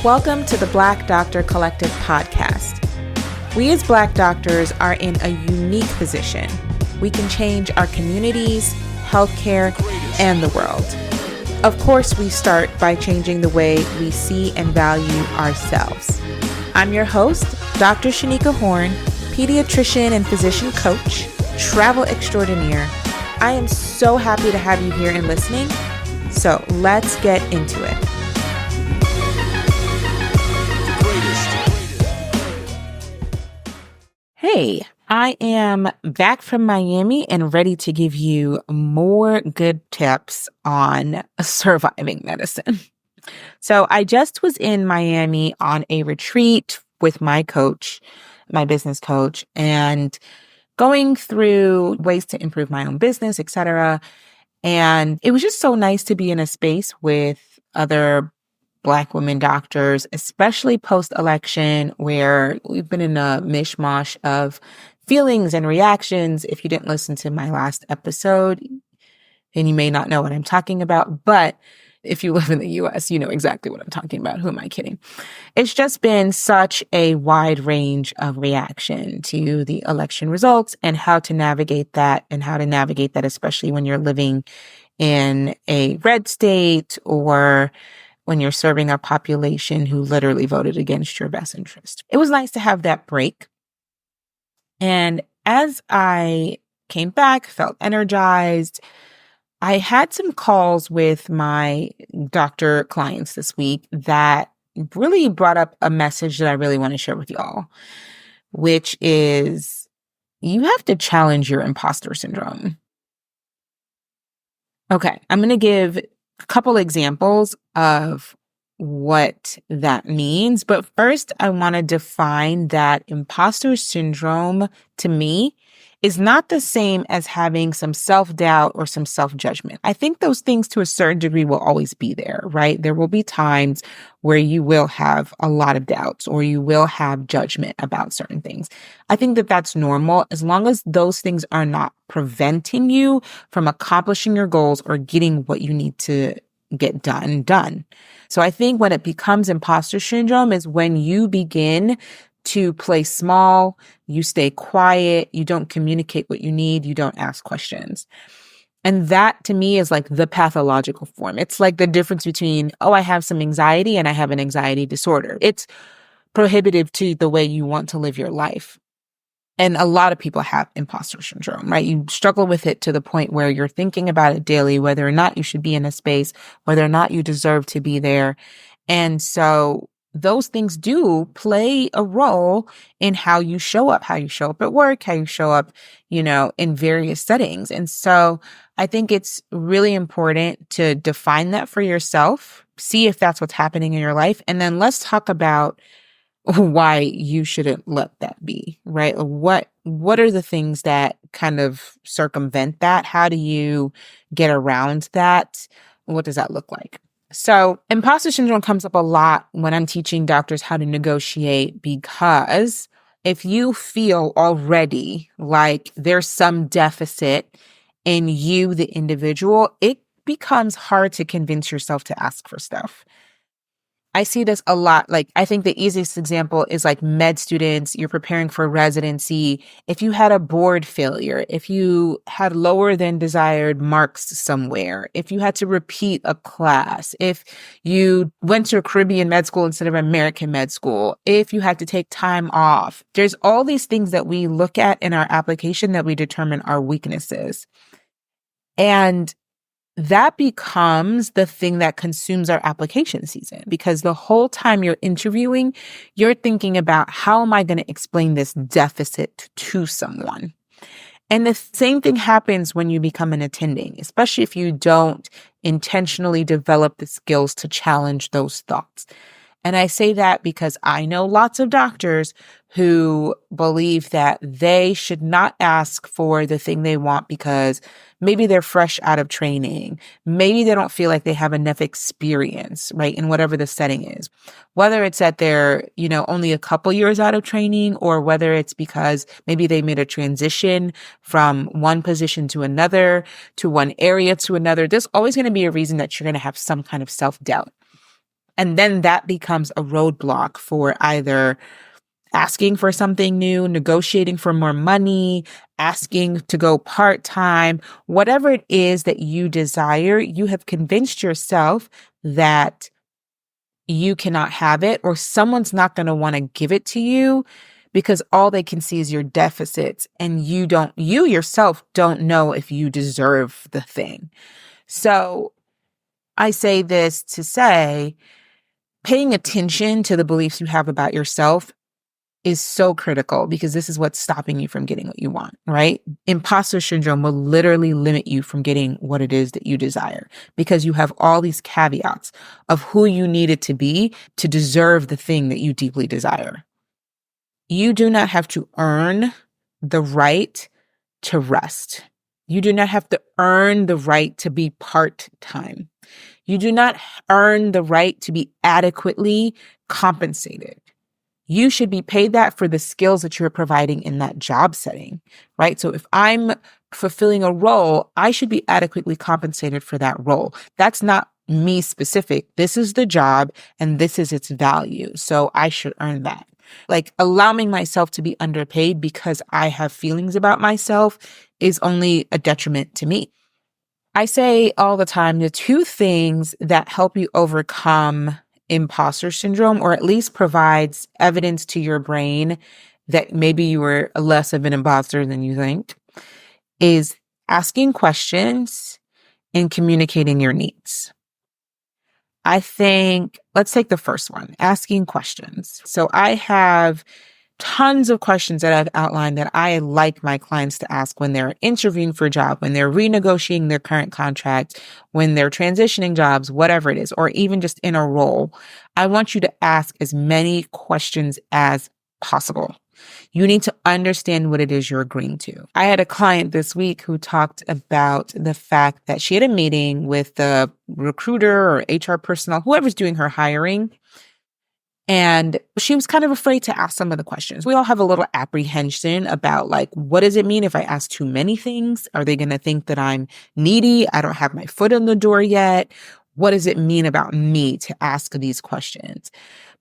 Welcome to the Black Doctor Collective podcast. We as Black doctors are in a unique position. We can change our communities, healthcare, and the world. Of course, we start by changing the way we see and value ourselves. I'm your host, Dr. Shanika Horn, pediatrician and physician coach, travel extraordinaire. I am so happy to have you here and listening. So let's get into it. Hey, I am back from Miami and ready to give you more good tips on surviving medicine. So I just was in Miami on a retreat with my coach, my business coach, and going through ways to improve my own business, etc. And it was just so nice to be in a space with other Black women doctors, especially post-election, where we've been in a mishmash of feelings and reactions. If you didn't listen to my last episode, then you may not know what I'm talking about. But if you live in the US, you know exactly what I'm talking about. Who am I kidding? It's just been such a wide range of reaction to the election results and how to navigate that, especially when you're living in a red state or when you're serving a population who literally voted against your best interest. It was nice to have that break. And as I came back, felt energized, I had some calls with my doctor clients this week that really brought up a message that I really want to share with y'all, which is you have to challenge your imposter syndrome. Okay, I'm going to give a couple examples of what that means. But first, I want to define that imposter syndrome to me is not the same as having some self-doubt or some self-judgment. I think those things to a certain degree will always be there, right? There will be times where you will have a lot of doubts or you will have judgment about certain things. I think that that's normal as long as those things are not preventing you from accomplishing your goals or getting what you need to get done. So I think when it becomes imposter syndrome is when you begin to play small, you stay quiet, you don't communicate what you need, you don't ask questions. And that to me is like the pathological form. It's like the difference between, I have some anxiety and I have an anxiety disorder. It's prohibitive to the way you want to live your life. And a lot of people have imposter syndrome, right? You struggle with it to the point where you're thinking about it daily, whether or not you should be in a space, whether or not you deserve to be there. And so those things do play a role in how you show up at work, how you show up, in various settings. And so I think it's really important to define that for yourself, see if that's what's happening in your life. And then let's talk about why you shouldn't let that be, right? What are the things that kind of circumvent that? How do you get around that? What does that look like? So imposter syndrome comes up a lot when I'm teaching doctors how to negotiate, because if you feel already like there's some deficit in you, the individual, it becomes hard to convince yourself to ask for stuff. I see this a lot. I think the easiest example is med students. You're preparing for residency. If you had a board failure, if you had lower than desired marks somewhere, if you had to repeat a class, if you went to a Caribbean med school instead of American med school, if you had to take time off, there's all these things that we look at in our application that we determine are weaknesses. And that becomes the thing that consumes our application season, because the whole time you're interviewing, you're thinking about how am I going to explain this deficit to someone? And the same thing happens when you become an attending, especially if you don't intentionally develop the skills to challenge those thoughts. And I say that because I know lots of doctors who believe that they should not ask for the thing they want because maybe they're fresh out of training. Maybe they don't feel like they have enough experience, right, in whatever the setting is. Whether it's that they're, only a couple years out of training, or whether it's because maybe they made a transition from one position to another, to one area to another, there's always going to be a reason that you're going to have some kind of self-doubt. And then that becomes a roadblock for either asking for something new, negotiating for more money, asking to go part-time, whatever it is that you desire, you have convinced yourself that you cannot have it, or someone's not going to want to give it to you because all they can see is your deficits, and you yourself don't know if you deserve the thing. So I say this to say, paying attention to the beliefs you have about yourself is so critical, because this is what's stopping you from getting what you want, right? Imposter syndrome will literally limit you from getting what it is that you desire, because you have all these caveats of who you need it to be to deserve the thing that you deeply desire. You do not have to earn the right to rest. You do not have to earn the right to be part-time. You do not earn the right to be adequately compensated. You should be paid that for the skills that you're providing in that job setting, right? So if I'm fulfilling a role, I should be adequately compensated for that role. That's not me specific. This is the job and this is its value. So I should earn that. Like, allowing myself to be underpaid because I have feelings about myself is only a detriment to me. I say all the time, the two things that help you overcome imposter syndrome, or at least provides evidence to your brain that maybe you were less of an imposter than you think, is asking questions and communicating your needs. I think, let's take the first one, asking questions. So I have tons of questions that I've outlined that I like my clients to ask when they're interviewing for a job, when they're renegotiating their current contract, when they're transitioning jobs, whatever it is, or even just in a role. I want you to ask as many questions as possible. You need to understand what it is you're agreeing to. I had a client this week who talked about the fact that she had a meeting with the recruiter or HR personnel, whoever's doing her hiring. And she was kind of afraid to ask some of the questions. We all have a little apprehension about, like, what does it mean if I ask too many things? Are they going to think that I'm needy? I don't have my foot in the door yet. What does it mean about me to ask these questions?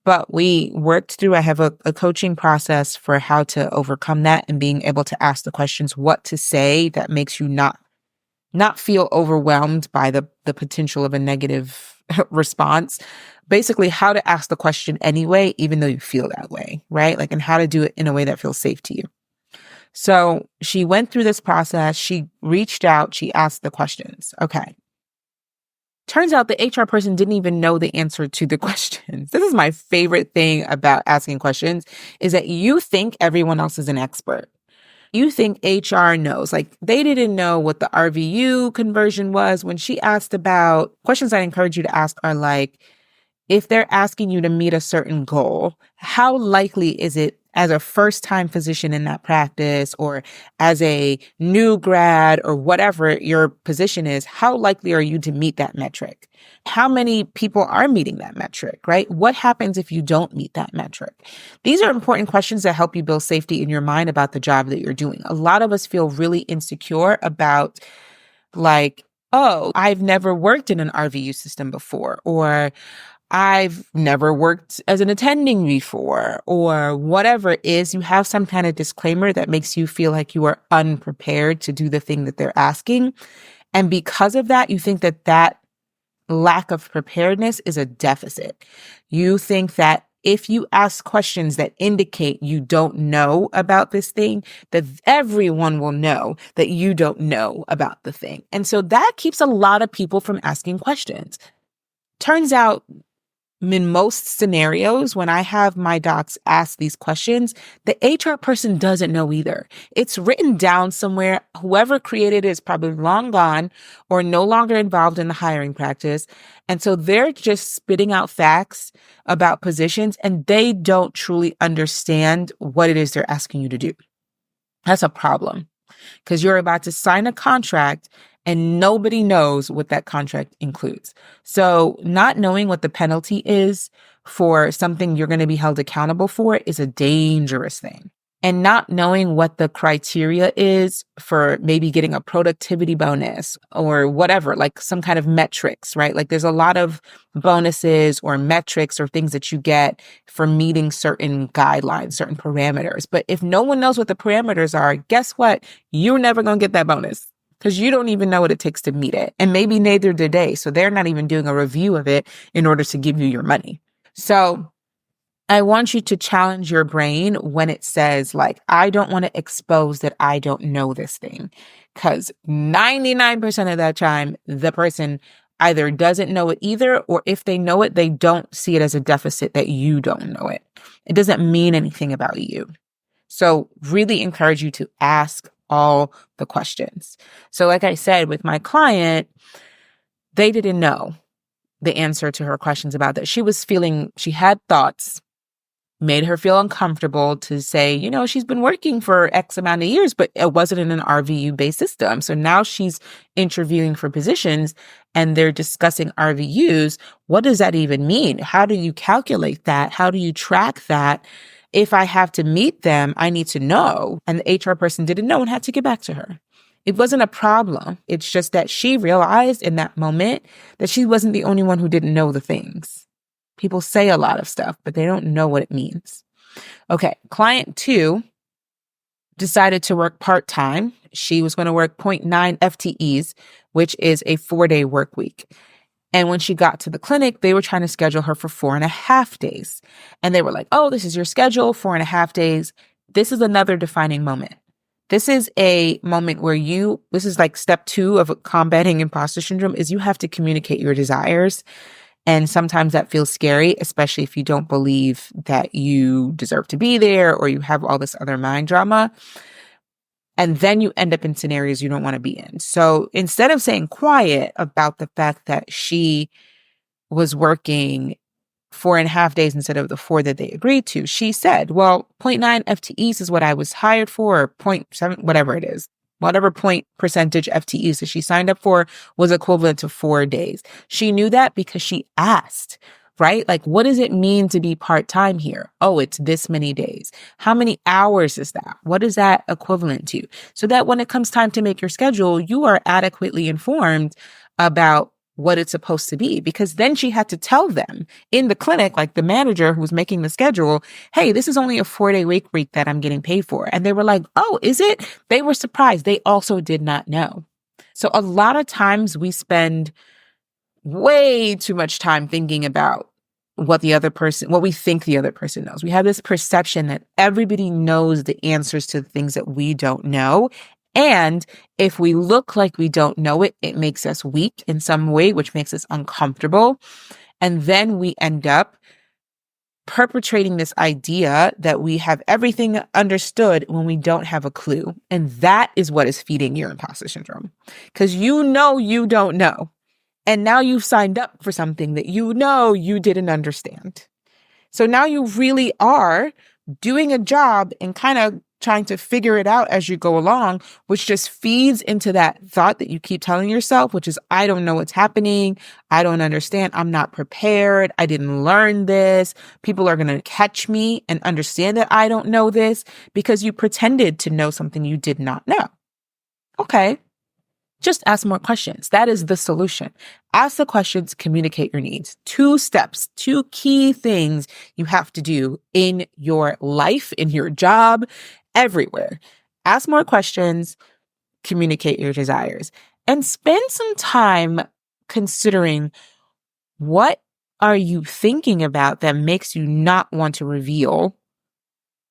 But we worked through, I have a coaching process for how to overcome that and being able to ask the questions, what to say that makes you not feel overwhelmed by the potential of a negative response. Basically, how to ask the question anyway, even though you feel that way, right? Like, and how to do it in a way that feels safe to you. So she went through this process. She reached out. She asked the questions. Okay. Turns out the HR person didn't even know the answer to the questions. This is my favorite thing about asking questions, is that you think everyone else is an expert. You think HR knows. Like, they didn't know what the RVU conversion was. When she asked about questions, I encourage you to ask are like, if they're asking you to meet a certain goal, how likely is it as a first-time physician in that practice, or as a new grad, or whatever your position is, how likely are you to meet that metric? How many people are meeting that metric, right? What happens if you don't meet that metric? These are important questions that help you build safety in your mind about the job that you're doing. A lot of us feel really insecure about, like, oh, I've never worked in an RVU system before, or I've never worked as an attending before, or whatever it is. You have some kind of disclaimer that makes you feel like you are unprepared to do the thing that they're asking. And because of that, you think that that lack of preparedness is a deficit. You think that if you ask questions that indicate you don't know about this thing, that everyone will know that you don't know about the thing. And so that keeps a lot of people from asking questions. Turns out, in most scenarios, when I have my docs ask these questions, the HR person doesn't know either. It's written down somewhere. Whoever created it is probably long gone or no longer involved in the hiring practice. And so they're just spitting out facts about positions, and they don't truly understand what it is they're asking you to do. That's a problem, because you're about to sign a contract and nobody knows what that contract includes. So not knowing what the penalty is for something you're going to be held accountable for is a dangerous thing. and not knowing what the criteria is for maybe getting a productivity bonus or whatever, like some kind of metrics, right? Like there's a lot of bonuses or metrics or things that you get for meeting certain guidelines, certain parameters. But if no one knows what the parameters are, guess what? You're never going to get that bonus because you don't even know what it takes to meet it. And maybe neither do they. So they're not even doing a review of it in order to give you your money. So I want you to challenge your brain when it says, like, I don't want to expose that I don't know this thing. Because 99% of that time, the person either doesn't know it either, or if they know it, they don't see it as a deficit that you don't know it. It doesn't mean anything about you. So really encourage you to ask all the questions. So like I said, with my client, they didn't know the answer to her questions about that. She had thoughts, made her feel uncomfortable to say, she's been working for X amount of years, but it wasn't in an RVU-based system. So now she's interviewing for positions and they're discussing RVUs. What does that even mean? How do you calculate that? How do you track that? If I have to meet them, I need to know. And the HR person didn't know and had to get back to her. It wasn't a problem. It's just that she realized in that moment that she wasn't the only one who didn't know the things. People say a lot of stuff, but they don't know what it means. Okay, client 2 decided to work part-time. She was going to work 0.9 FTEs, which is a 4-day work week. And when she got to the clinic, they were trying to schedule her for 4.5 days. And they were like, oh, this is your schedule, 4.5 days. This is another defining moment. This is a moment where this is like step 2 of combating imposter syndrome, is you have to communicate your desires. And sometimes that feels scary, especially if you don't believe that you deserve to be there or you have all this other mind drama. And then you end up in scenarios you don't want to be in. So instead of saying quiet about the fact that she was working 4.5 days instead of the 4 that they agreed to, she said, well, 0.9 FTEs is what I was hired for, or 0.7, whatever it is. Whatever percentage FTEs that she signed up for was equivalent to 4 days. She knew that because she asked, right? Like, what does it mean to be part-time here? Oh, it's this many days. How many hours is that? What is that equivalent to? So that when it comes time to make your schedule, you are adequately informed about what it's supposed to be, because then she had to tell them in the clinic, like the manager who was making the schedule, hey, this is only a 4-day work week that I'm getting paid for. And they were like, oh, is it? They were surprised. They also did not know. So a lot of times we spend way too much time thinking about what we think the other person knows. We have this perception that everybody knows the answers to the things that we don't know. And if we look like we don't know it, it makes us weak in some way, which makes us uncomfortable. And then we end up perpetrating this idea that we have everything understood when we don't have a clue. And that is what is feeding your imposter syndrome. Because you don't know. And now you've signed up for something that you didn't understand. So now you really are doing a job and kind of trying to figure it out as you go along, which just feeds into that thought that you keep telling yourself, which is, I don't know what's happening. I don't understand. I'm not prepared. I didn't learn this. People are going to catch me and understand that I don't know this because you pretended to know something you did not know. Okay. Just ask more questions. That is the solution. Ask the questions, communicate your needs. 2 steps, 2 key things you have to do in your life, in your job, everywhere. Ask more questions, communicate your desires, and spend some time considering what are you thinking about that makes you not want to reveal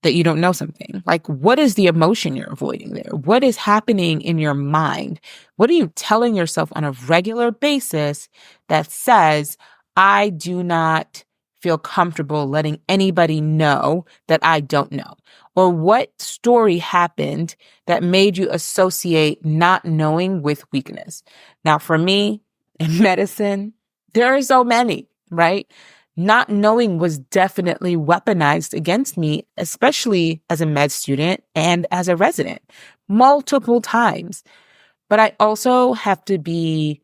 that you don't know something. Like, what is the emotion you're avoiding there? What is happening in your mind? What are you telling yourself on a regular basis that says, I do not feel comfortable letting anybody know that I don't know? Or what story happened that made you associate not knowing with weakness? Now, for me, in medicine, there are so many, right? Not knowing was definitely weaponized against me, especially as a med student and as a resident, multiple times. But I also have to be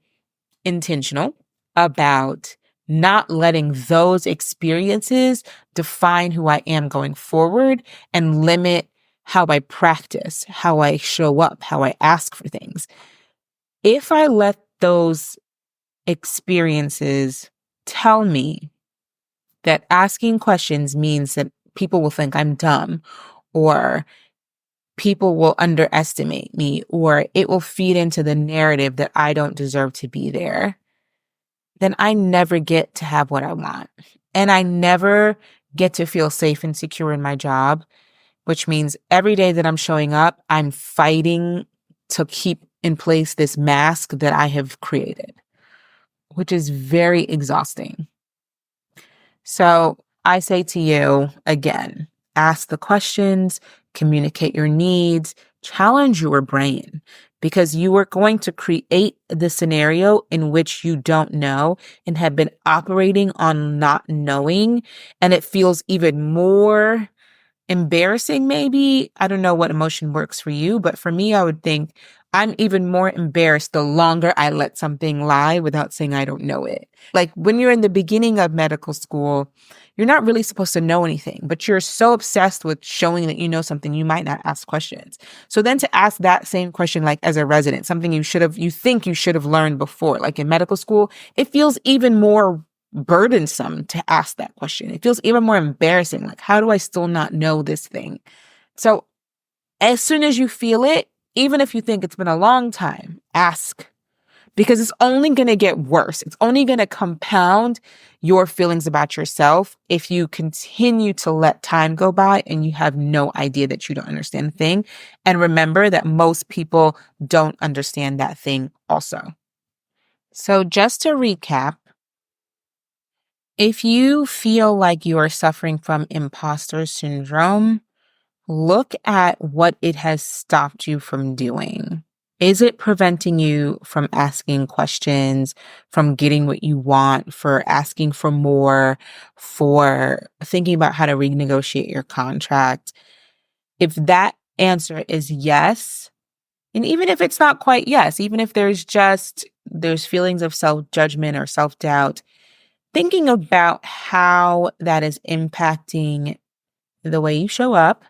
intentional about not letting those experiences define who I am going forward and limit how I practice, how I show up, how I ask for things. If I let those experiences tell me that asking questions means that people will think I'm dumb, or people will underestimate me, or it will feed into the narrative that I don't deserve to be there, then I never get to have what I want. And I never get to feel safe and secure in my job, which means every day that I'm showing up, I'm fighting to keep in place this mask that I have created, which is very exhausting. So I say to you again, ask the questions, communicate your needs, challenge your brain, because you are going to create the scenario in which you don't know and have been operating on not knowing. And it feels even more embarrassing, maybe. I don't know what emotion works for you, but for me, I would think I'm even more embarrassed the longer I let something lie without saying I don't know it. Like when you're in the beginning of medical school, you're not really supposed to know anything, but you're so obsessed with showing that you know something, you might not ask questions. So then to ask that same question, like as a resident, something you think you should have learned before, like in medical school, it feels even more burdensome to ask that question. It feels even more embarrassing. Like, how do I still not know this thing? So as soon as you feel it, even if you think it's been a long time, ask, because it's only going to get worse. It's only going to compound your feelings about yourself if you continue to let time go by and you have no idea that you don't understand the thing. And remember that most people don't understand that thing also. So just to recap, if you feel like you are suffering from imposter syndrome, look at what it has stopped you from doing. Is it preventing you from asking questions, from getting what you want, for asking for more, for thinking about how to renegotiate your contract? If that answer is yes, and even if it's not quite yes, even if there's feelings of self-judgment or self-doubt, thinking about how that is impacting the way you show up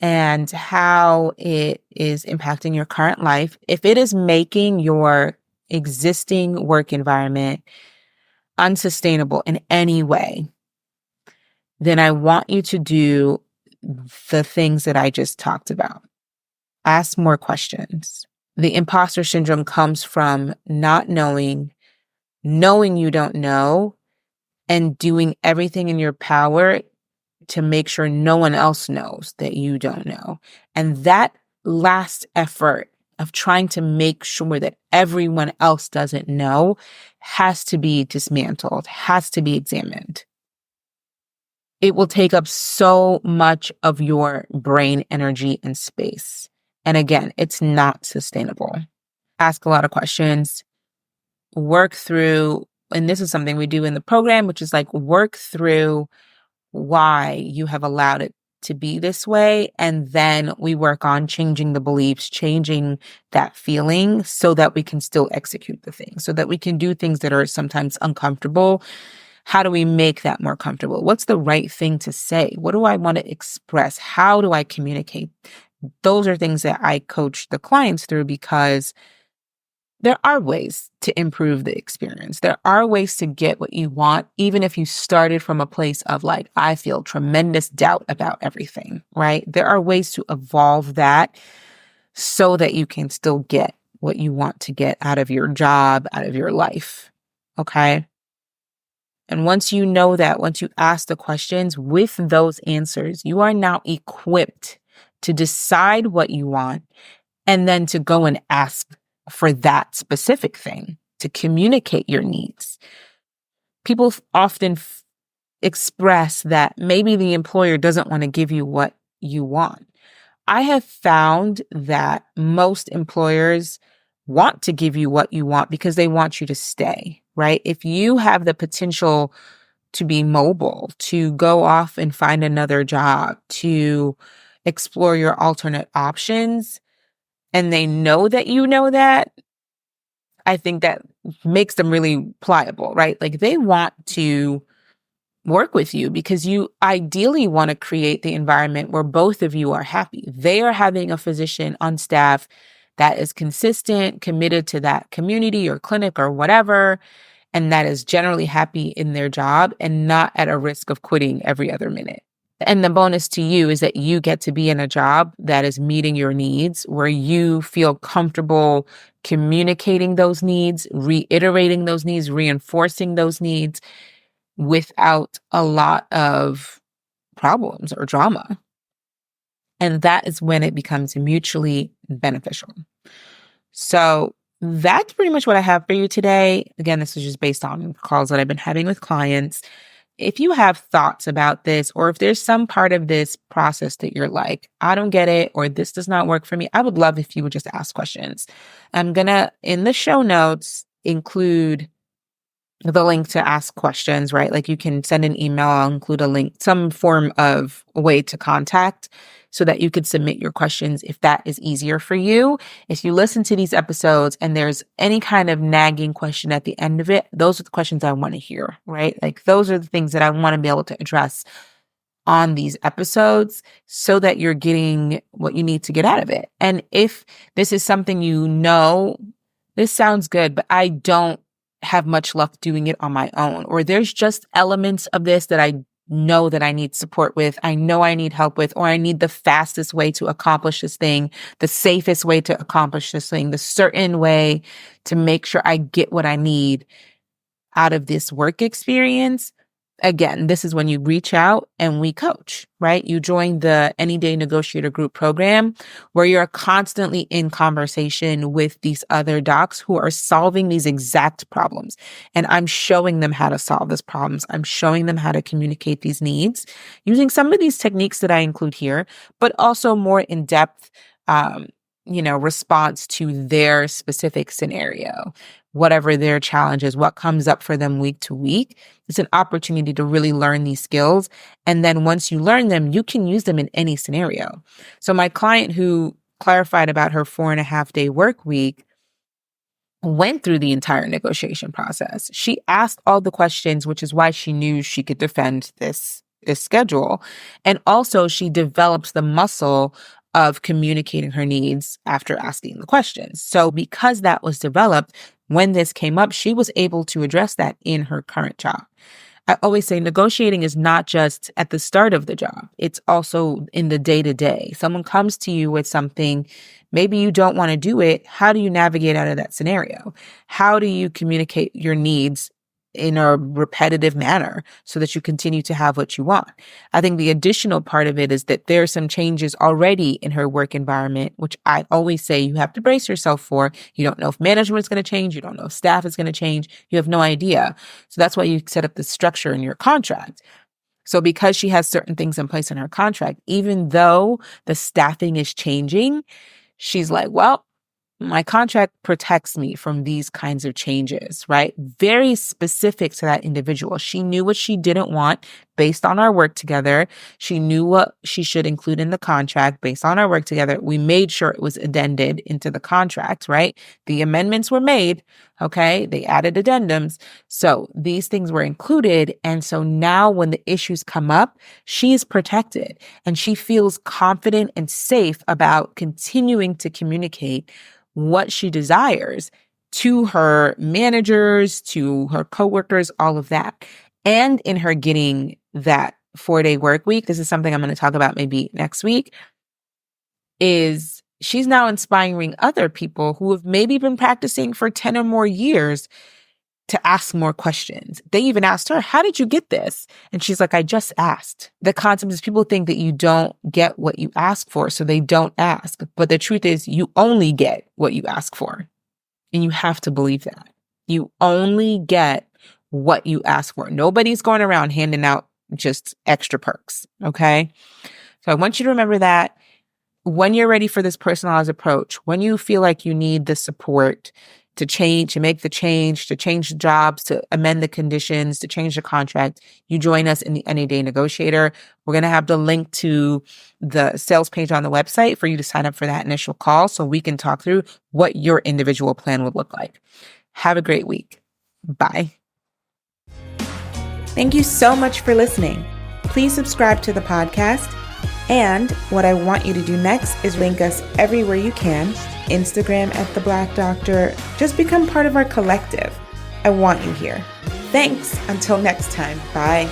and how it is impacting your current life, if it is making your existing work environment unsustainable in any way, then I want you to do the things that I just talked about. Ask more questions. The imposter syndrome comes from not knowing you don't know, and doing everything in your power to make sure no one else knows that you don't know. And that last effort of trying to make sure that everyone else doesn't know has to be dismantled, has to be examined. It will take up so much of your brain energy and space. And again, it's not sustainable. Ask a lot of questions, work through, and this is something we do in the program, which is like work through why you have allowed it to be this way. And then we work on changing the beliefs, changing that feeling so that we can still execute the thing, so that we can do things that are sometimes uncomfortable. How do we make that more comfortable? What's the right thing to say? What do I want to express? How do I communicate? Those are things that I coach the clients through, because there are ways to improve the experience. There are ways to get what you want, even if you started from a place of like, I feel tremendous doubt about everything, right? There are ways to evolve that so that you can still get what you want to get out of your job, out of your life. Okay. And once you know that, once you ask the questions with those answers, you are now equipped to decide what you want and then to go and ask for that specific thing, to communicate your needs. People often express that maybe the employer doesn't want to give you what you want. I have found that most employers want to give you what you want because they want you to stay, right? If you have the potential to be mobile, to go off and find another job, to explore your alternate options, and they know that you know that, I think that makes them really pliable, right? Like they want to work with you because you ideally want to create the environment where both of you are happy. They are having a physician on staff that is consistent, committed to that community or clinic or whatever, and that is generally happy in their job and not at a risk of quitting every other minute. And the bonus to you is that you get to be in a job that is meeting your needs, where you feel comfortable communicating those needs, reiterating those needs, reinforcing those needs without a lot of problems or drama. And that is when it becomes mutually beneficial. So that's pretty much what I have for you today. Again, this is just based on calls that I've been having with clients. If you have thoughts about this, or if there's some part of this process that you're like, I don't get it, or this does not work for me, I would love if you would just ask questions. I'm going to, in the show notes, include the link to ask questions, right? Like you can send an email, I'll include a link, some form of way to contact so that you could submit your questions if that is easier for you. If you listen to these episodes and there's any kind of nagging question at the end of it, those are the questions I want to hear, right? Like those are the things that I want to be able to address on these episodes so that you're getting what you need to get out of it. And if this is something this sounds good, but I don't have much luck doing it on my own, or there's just elements of this that I know that I need support with, I know I need help with, or I need the fastest way to accomplish this thing, the safest way to accomplish this thing, the certain way to make sure I get what I need out of this work experience. Again, this is when you reach out and we coach, right? You join the Any Day Negotiator Group program where you're constantly in conversation with these other docs who are solving these exact problems. And I'm showing them how to solve these problems. I'm showing them how to communicate these needs using some of these techniques that I include here, but also more in-depth, response to their specific scenario, whatever their challenge is, what comes up for them week to week. It's an opportunity to really learn these skills. And then once you learn them, you can use them in any scenario. So my client who clarified about her 4.5-day work week went through the entire negotiation process. She asked all the questions, which is why she knew she could defend this schedule. And also she develops the muscle of communicating her needs after asking the questions. So because that was developed, when this came up, she was able to address that in her current job. I always say negotiating is not just at the start of the job. It's also in the day-to-day. Someone comes to you with something, maybe you don't want to do it. How do you navigate out of that scenario? How do you communicate your needs in a repetitive manner so that you continue to have what you want? I think the additional part of it is that there are some changes already in her work environment, which I always say you have to brace yourself for. You don't know if management is going to change. You don't know if staff is going to change. You have no idea. So that's why you set up the structure in your contract. So because she has certain things in place in her contract, even though the staffing is changing, she's like, well, my contract protects me from these kinds of changes, right? Very specific to that individual. She knew what she didn't want based on our work together. She knew what she should include in the contract based on our work together. We made sure it was addended into the contract, right? The amendments were made, okay? They added addendums. So these things were included. And so now when the issues come up, she is protected and she feels confident and safe about continuing to communicate what she desires to her managers, to her coworkers, all of that. And in her getting that 4-day work week, this is something I'm going to talk about maybe next week, is she's now inspiring other people who have maybe been practicing for 10 or more years to ask more questions. They even asked her, how did you get this? And she's like, I just asked. The concept is people think that you don't get what you ask for, so they don't ask. But the truth is you only get what you ask for. And you have to believe that. You only get what you ask for. Nobody's going around handing out just extra perks, okay? So I want you to remember that when you're ready for this personalized approach, when you feel like you need the support to change, to make the change, to change the jobs, to amend the conditions, to change the contract, you join us in the Any Day Negotiator. We're going to have the link to the sales page on the website for you to sign up for that initial call so we can talk through what your individual plan would look like. Have a great week. Bye. Thank you so much for listening. Please subscribe to the podcast. And what I want you to do next is link us everywhere you can. Instagram at The Black Doctor. Just become part of our collective. I want you here. Thanks. Until next time. Bye.